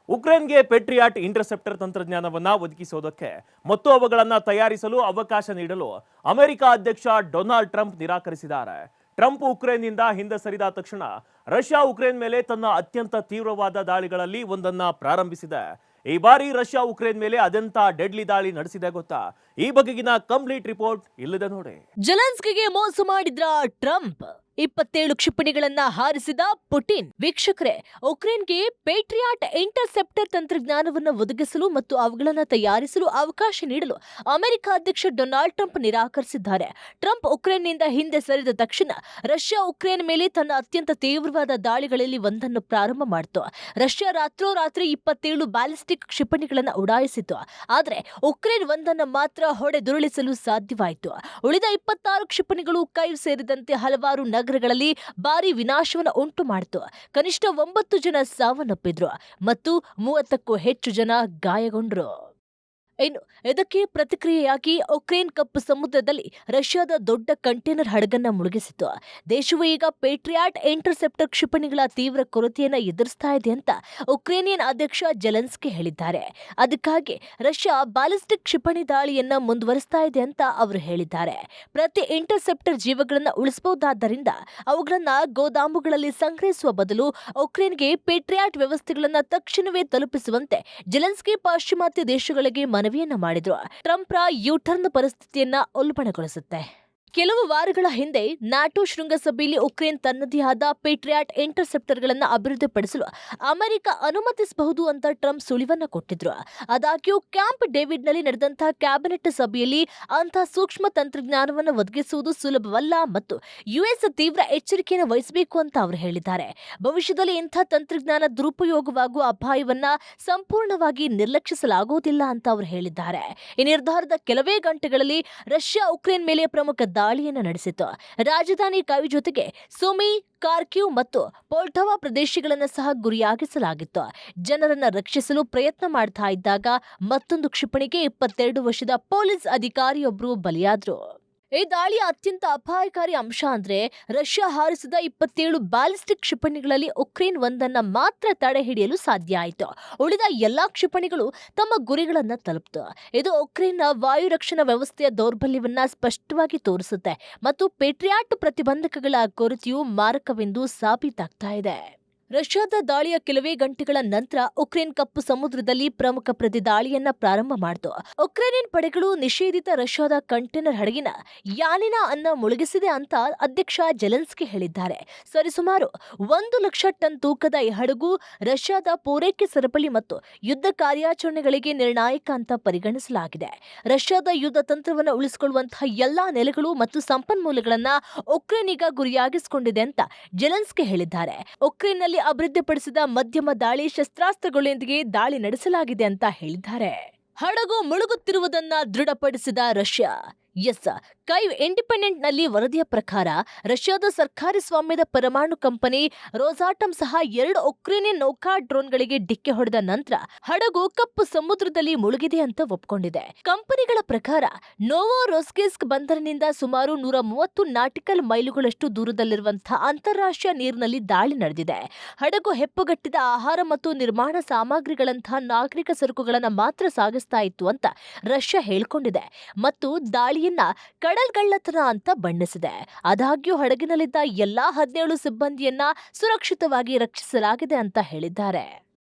ಉಕ್ರೇನ್ಗೆ ಪೆಟ್ರಿಯಾಟ್ interceptor ತಂತ್ರಜ್ಞಾನವನ್ನ ಒದಗಿಸುವುದಕ್ಕೆ ಮತ್ತು ಅವುಗಳನ್ನು ತಯಾರಿಸಲು ಅವಕಾಶ ನೀಡಲು ಅಮೆರಿಕ ಅಧ್ಯಕ್ಷ ಡೊನಾಲ್ಡ್ ಟ್ರಂಪ್ ನಿರಾಕರಿಸಿದ್ದಾರೆ. ಟ್ರಂಪ್ ಉಕ್ರೇನ್ನಿಂದ ಹಿಂದೆ ಸರಿದ ತಕ್ಷಣ ರಷ್ಯಾ ಉಕ್ರೇನ್ ಮೇಲೆ ತನ್ನ ಅತ್ಯಂತ ತೀವ್ರವಾದ ದಾಳಿಗಳಲ್ಲಿ ಒಂದನ್ನ ಪ್ರಾರಂಭಿಸಿದೆ. ಈ ಬಾರಿ ರಷ್ಯಾ ಉಕ್ರೇನ್ ಮೇಲೆ ಅದೆಂತ ಡೆಡ್ಲಿ ದಾಳಿ ನಡೆಸಿದೆ ಗೊತ್ತಾ? ಈ ಬಗೆಗಿನ ಕಂಪ್ಲೀಟ್ ರಿಪೋರ್ಟ್ ಇಲ್ಲಿದೆ ನೋಡಿ. ಜೆಲೆನ್ಸ್ಕಿಗೆ ಮೋಸ ಮಾಡಿದ್ರ ಟ್ರಂಪ್, 27 ಕ್ಷಿಪಣಿಗಳನ್ನ ಹಾರಿಸಿದ ಪುಟಿನ್. ವೀಕ್ಷಕರೇ, ಉಕ್ರೇನ್ಗೆ ಪೇಟ್ರಿಯಾಟ್ ಇಂಟರ್ಸೆಪ್ಟರ್ ತಂತ್ರಜ್ಞಾನವನ್ನು ಒದಗಿಸಲು ಮತ್ತು ಅವುಗಳನ್ನು ತಯಾರಿಸಲು ಅವಕಾಶ ನೀಡಲು ಅಮೆರಿಕ ಅಧ್ಯಕ್ಷ ಡೊನಾಲ್ಡ್ ಟ್ರಂಪ್ ನಿರಾಕರಿಸಿದ್ದಾರೆ. ಟ್ರಂಪ್ ಉಕ್ರೇನ್ನಿಂದ ಹಿಂದೆ ಸರಿದ ತಕ್ಷಣ ರಷ್ಯಾ ಉಕ್ರೇನ್ ಮೇಲೆ ತನ್ನ ಅತ್ಯಂತ ತೀವ್ರವಾದ ದಾಳಿಗಳಲ್ಲಿ ಒಂದನ್ನು ಪ್ರಾರಂಭ ಮಾಡಿತು. ರಷ್ಯಾ ರಾತ್ರೋರಾತ್ರಿ 27 ಬ್ಯಾಲಿಸ್ಟಿಕ್ ಕ್ಷಿಪಣಿಗಳನ್ನು ಉಡಾಯಿಸಿತು. ಆದರೆ ಉಕ್ರೇನ್ ಒಂದನ್ನು ಮಾತ್ರ ಹೊಡೆದುರುಳಿಸಲು ಸಾಧ್ಯವಾಯಿತು. ಉಳಿದ 26 ಕ್ಷಿಪಣಿಗಳು ಕೈವ್ ಸೇರಿದಂತೆ ಹಲವಾರು ನಗರಗಳಲ್ಲಿ ಭಾರಿ ವಿನಾಶವನ್ನು ಉಂಟು ಮಾಡಿತು. ಕನಿಷ್ಠ 9 ಜನ ಸಾವನ್ನಪ್ಪಿದ್ರು ಮತ್ತು 30ಕ್ಕೂ ಹೆಚ್ಚು ಜನ ಗಾಯಗೊಂಡರು. ಇನ್ನು ಇದಕ್ಕೆ ಪ್ರತಿಕ್ರಿಯೆಯಾಗಿ ಉಕ್ರೇನ್ ಕಪ್ಪು ಸಮುದ್ರದಲ್ಲಿ ರಷ್ಯಾದ ದೊಡ್ಡ ಕಂಟೈನರ್ ಹಡಗನ್ನ ಮುಳುಗಿಸಿತು. ದೇಶವು ಈಗ ಪೇಟ್ರಿಯಾಟ್ ಇಂಟರ್ಸೆಪ್ಟರ್ ಕ್ಷಿಪಣಿಗಳ ತೀವ್ರ ಕೊರತೆಯನ್ನು ಎದುರಿಸ್ತಾ ಇದೆ ಅಂತ ಉಕ್ರೇನಿಯನ್ ಅಧ್ಯಕ್ಷ ಜೆಲೆನ್ಸ್ಕಿ ಹೇಳಿದ್ದಾರೆ. ಅದಕ್ಕಾಗಿ ರಷ್ಯಾ ಬ್ಯಾಲಿಸ್ಟಿಕ್ ಕ್ಷಿಪಣಿ ದಾಳಿಯನ್ನ ಮುಂದುವರಿಸ್ತಾ ಇದೆ ಅಂತ ಅವರು ಹೇಳಿದ್ದಾರೆ. ಪ್ರತಿ ಇಂಟರ್ಸೆಪ್ಟರ್ ಜೀವಗಳನ್ನು ಉಳಿಸಬಹುದಾದ್ದರಿಂದ ಅವುಗಳನ್ನ ಗೋದಾಮುಗಳಲ್ಲಿ ಸಂಗ್ರಹಿಸುವ ಬದಲು ಉಕ್ರೇನ್ಗೆ ಪೇಟ್ರಿಯಾಟ್ ವ್ಯವಸ್ಥೆಗಳನ್ನ ತಕ್ಷಣವೇ ತಲುಪಿಸುವಂತೆ ಜೆಲೆನ್ಸ್ಕಿ ಪಾಶ್ಚಿಮಾತ್ಯ ದೇಶಗಳಿಗೆ ಮನವಿಯನ್ನ ಮಾಡಿದ್ರು. ಟ್ರಂಪ್ರ ಯೂಟರ್ನ್ ಪರಿಸ್ಥಿತಿಯನ್ನ ಉಲ್ಬಣಗೊಳಿಸುತ್ತೆ. ಕೆಲವು ವಾರಗಳ ಹಿಂದೆ ನ್ಯಾಟೋ ಶೃಂಗಸಭೆಯಲ್ಲಿ ಉಕ್ರೇನ್ ತನ್ನದೇ ಆದ ಪೇಟ್ರಿಯಾಟ್ ಇಂಟರ್ಸೆಪ್ಟರ್ಗಳನ್ನು ಅಭಿವೃದ್ಧಿಪಡಿಸಲು ಅಮೆರಿಕ ಅನುಮತಿಸಬಹುದು ಅಂತ ಟ್ರಂಪ್ ಸುಳಿವನ್ನ ಕೊಟ್ಟಿದ್ರು. ಆದಾಗ್ಯೂ ಕ್ಯಾಂಪ್ ಡೇವಿಡ್ನಲ್ಲಿ ನಡೆದಂತಹ ಕ್ಯಾಬಿನೆಟ್ ಸಭೆಯಲ್ಲಿ ಅಂತಹ ಸೂಕ್ಷ್ಮ ತಂತ್ರಜ್ಞಾನವನ್ನು ಒದಗಿಸುವುದು ಸುಲಭವಲ್ಲ ಮತ್ತು ಯುಎಸ್ ತೀವ್ರ ಎಚ್ಚರಿಕೆಯನ್ನು ವಹಿಸಬೇಕು ಅಂತ ಅವರು ಹೇಳಿದ್ದಾರೆ. ಭವಿಷ್ಯದಲ್ಲಿ ಇಂಥ ತಂತ್ರಜ್ಞಾನ ದುರುಪಯೋಗವಾಗುವ ಅಪಾಯವನ್ನ ಸಂಪೂರ್ಣವಾಗಿ ನಿರ್ಲಕ್ಷಿಸಲಾಗುವುದಿಲ್ಲ ಅಂತ ಅವರು ಹೇಳಿದ್ದಾರೆ. ಈ ನಿರ್ಧಾರದ ಕೆಲವೇ ಗಂಟೆಗಳಲ್ಲಿ ರಷ್ಯಾ ಉಕ್ರೇನ್ ಮೇಲೆ ಪ್ರಮುಖ ದಾಳಿಯನ್ನು ನಡೆಸಿತು. ರಾಜಧಾನಿ ಕೈವ್ ಜೊತೆಗೆ ಸುಮಿ, ಕಾರ್ಕಿವ್ ಮತ್ತು ಪೋಲ್ಟವಾ ಪ್ರದೇಶಗಳನ್ನು ಸಹ ಗುರಿಯಾಗಿಸಲಾಗಿತ್ತು. ಜನರನ್ನ ರಕ್ಷಿಸಲು ಪ್ರಯತ್ನ ಮಾಡ್ತಾ ಇದ್ದಾಗ ಮತ್ತೊಂದು ಕ್ಷಿಪಣಿಗೆ 22 ವರ್ಷದ ಪೊಲೀಸ್ ಅಧಿಕಾರಿಯೊಬ್ಬರು ಬಲಿಯಾದ್ರು. ಈ ದಾಳಿಯ ಅತ್ಯಂತ ಅಪಾಯಕಾರಿ ಅಂಶ ಅಂದ್ರೆ ರಷ್ಯಾ ಹಾರಿಸಿದ 27 ಬ್ಯಾಲಿಸ್ಟಿಕ್ ಕ್ಷಿಪಣಿಗಳಲ್ಲಿ ಉಕ್ರೇನ್ ಒಂದನ್ನ ಮಾತ್ರ ತಡೆ ಹಿಡಿಯಲು ಸಾಧ್ಯ ಆಯಿತು. ಉಳಿದ ಎಲ್ಲಾ ಕ್ಷಿಪಣಿಗಳು ತಮ್ಮ ಗುರಿಗಳನ್ನ ತಲುಪಿತು. ಇದು ಉಕ್ರೇನ್ನ ವಾಯು ರಕ್ಷಣಾ ವ್ಯವಸ್ಥೆಯ ದೌರ್ಬಲ್ಯವನ್ನ ಸ್ಪಷ್ಟವಾಗಿ ತೋರಿಸುತ್ತೆ ಮತ್ತು ಪೇಟ್ರಿಯಾಟ್ ಪ್ರತಿಬಂಧಕಗಳ ಕೊರತೆಯು ಮಾರಕವೆಂದು ಸಾಬೀತಾಗ್ತಾ ಇದೆ. ರಷ್ಯಾದ ದಾಳಿಯ ಕೆಲವೇ ಗಂಟೆಗಳ ನಂತರ ಉಕ್ರೇನ್ ಕಪ್ಪು ಸಮುದ್ರದಲ್ಲಿ ಪ್ರಮುಖ ಪ್ರತಿ ದಾಳಿಯನ್ನ ಪ್ರಾರಂಭ ಮಾಡಿತು. ಉಕ್ರೇನಿಯನ್ ಪಡೆಗಳು ನಿಷೇಧಿತ ರಷ್ಯಾದ ಕಂಟೈನರ್ ಹಡಗಿನ ಯಾನಿನಾ ಅನ್ನ ಮುಳುಗಿಸಿದೆ ಅಂತ ಅಧ್ಯಕ್ಷ ಜೆಲೆನ್ಸ್ಕಿ ಹೇಳಿದ್ದಾರೆ. ಸರಿಸುಮಾರು 1,00,000 ಟನ್ ತೂಕದ ಈ ಹಡಗು ರಷ್ಯಾದ ಪೂರೈಕೆ ಸರಪಳಿ ಮತ್ತು ಯುದ್ಧ ಕಾರ್ಯಾಚರಣೆಗಳಿಗೆ ನಿರ್ಣಾಯಕ ಅಂತ ಪರಿಗಣಿಸಲಾಗಿದೆ. ರಷ್ಯಾದ ಯುದ್ಧ ತಂತ್ರವನ್ನು ಉಳಿಸಿಕೊಳ್ಳುವಂತಹ ಎಲ್ಲಾ ನೆಲೆಗಳು ಮತ್ತು ಸಂಪನ್ಮೂಲಗಳನ್ನ ಉಕ್ರೇನ್ ಈಗ ಗುರಿಯಾಗಿಸಿಕೊಂಡಿದೆ ಅಂತ ಜೆಲೆನ್ಸ್ಕಿ ಹೇಳಿದ್ದಾರೆ. ಉಕ್ರೇನ್ನಲ್ಲಿ ಅಭಿವೃದ್ಧಿಪಡಿಸಿದ ಮಧ್ಯಮ ದಾಳಿ ಶಸ್ತ್ರಾಸ್ತ್ರಗಳೊಂದಿಗೆ ದಾಳಿ ನಡೆಸಲಾಗಿದೆ ಅಂತ ಹೇಳಿದ್ದಾರೆ. ಹಡಗು ಮುಳುಗುತ್ತಿರುವುದನ್ನ ದೃಢಪಡಿಸಿದ ರಷ್ಯಾ. ಕೈವ್ ಇಂಡಿಪೆಂಡೆಂಟ್ನಲ್ಲಿ ವರದಿಯ ಪ್ರಕಾರ ರಷ್ಯಾದ ಸರ್ಕಾರಿ ಸ್ವಾಮ್ಯದ ಪರಮಾಣು ಕಂಪನಿ ರೋಸಾಟಮ್ ಸಹ 2 ಉಕ್ರೇನಿಯನ್ ನೌಕಾ ಡ್ರೋನ್ಗಳಿಗೆ ಡಿಕ್ಕಿ ಹೊಡೆದ ನಂತರ ಹಡಗು ಕಪ್ಪು ಸಮುದ್ರದಲ್ಲಿ ಮುಳುಗಿದೆ ಅಂತ ಒಪ್ಪಿಕೊಂಡಿದೆ. ಕಂಪನಿಗಳ ಪ್ರಕಾರ ನೋವೊರೋಸಿಸ್ಕ್ ಬಂದರಿನಿಂದ ಸುಮಾರು 130 ನಾಟಿಕಲ್ ಮೈಲುಗಳಷ್ಟು ದೂರದಲ್ಲಿರುವಂತಹ ಅಂತಾರಾಷ್ಟ್ರೀಯ ನೀರಿನಲ್ಲಿ ದಾಳಿ ನಡೆದಿದೆ. ಹಡಗು ಹೆಪ್ಪುಗಟ್ಟಿದ ಆಹಾರ ಮತ್ತು ನಿರ್ಮಾಣ ಸಾಮಗ್ರಿಗಳಂತಹ ನಾಗರಿಕ ಸರಕುಗಳನ್ನು ಮಾತ್ರ ಸಾಗಿಸ್ತಾ ಇತ್ತು ಅಂತ ರಷ್ಯಾ ಹೇಳಿಕೊಂಡಿದೆ ಮತ್ತು ದಾಳಿಯನ್ನ ಕಡಲ್ಗಳ್ಳತನ ಅಂತ ಬಣ್ಣಿಸಿದೆ. ಆದಾಗ್ಯೂ ಹಡಗಿನಲ್ಲಿದ್ದ ಎಲ್ಲಾ 17 ಸಿಬ್ಬಂದಿಯನ್ನ ಸುರಕ್ಷಿತವಾಗಿ ರಕ್ಷಿಸಲಾಗಿದೆ ಅಂತ ಹೇಳಿದ್ದಾರೆ.